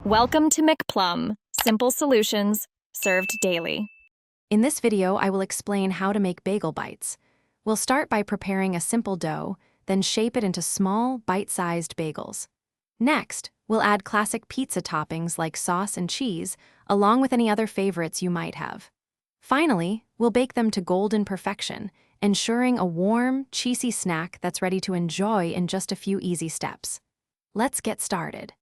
Welcome to McPlum, simple solutions served daily. In this video, I will explain how to make bagel bites. We'll start by preparing a simple dough, then shape it into small, bite-sized bagels. Next, we'll add classic pizza toppings like sauce and cheese, along with any other favorites you might have. Finally, we'll bake them to golden perfection, ensuring a warm, cheesy snack that's ready to enjoy in just a few easy steps. Let's get started.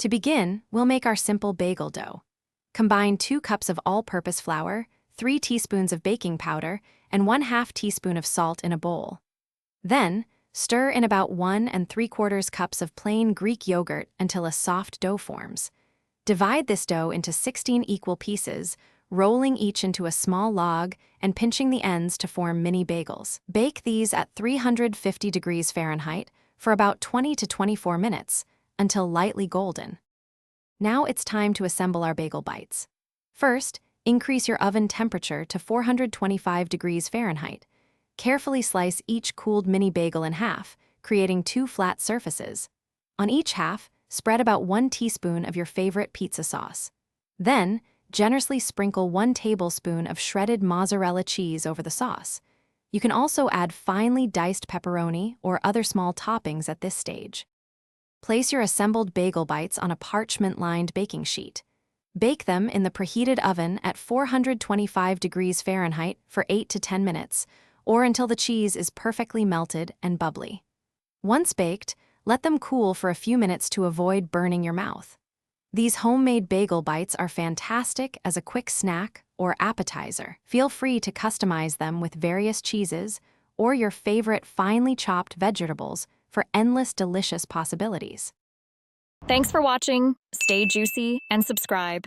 To begin, we'll make our simple bagel dough. Combine 2 cups of all-purpose flour, 3 teaspoons of baking powder, and 1/2 teaspoon of salt in a bowl. Then, stir in about 1 3/4 cups of plain Greek yogurt until a soft dough forms. Divide this dough into 16 equal pieces, rolling each into a small log and pinching the ends to form mini bagels. Bake these at 350 degrees Fahrenheit for about 20 to 24 minutes, until lightly golden. Now it's time to assemble our bagel bites. First, increase your oven temperature to 425 degrees Fahrenheit. Carefully slice each cooled mini bagel in half, creating 2 flat surfaces. On each half, spread about 1 teaspoon of your favorite pizza sauce. Then, generously sprinkle 1 tablespoon of shredded mozzarella cheese over the sauce. You can also add finely diced pepperoni or other small toppings at this stage. Place your assembled bagel bites on a parchment-lined baking sheet. Bake them in the preheated oven at 425 degrees Fahrenheit for 8 to 10 minutes, or until the cheese is perfectly melted and bubbly. Once baked, let them cool for a few minutes to avoid burning your mouth. These homemade bagel bites are fantastic as a quick snack or appetizer. Feel free to customize them with various cheeses or your favorite finely chopped vegetables for endless delicious possibilities. Thanks for watching. Stay juicy and subscribe.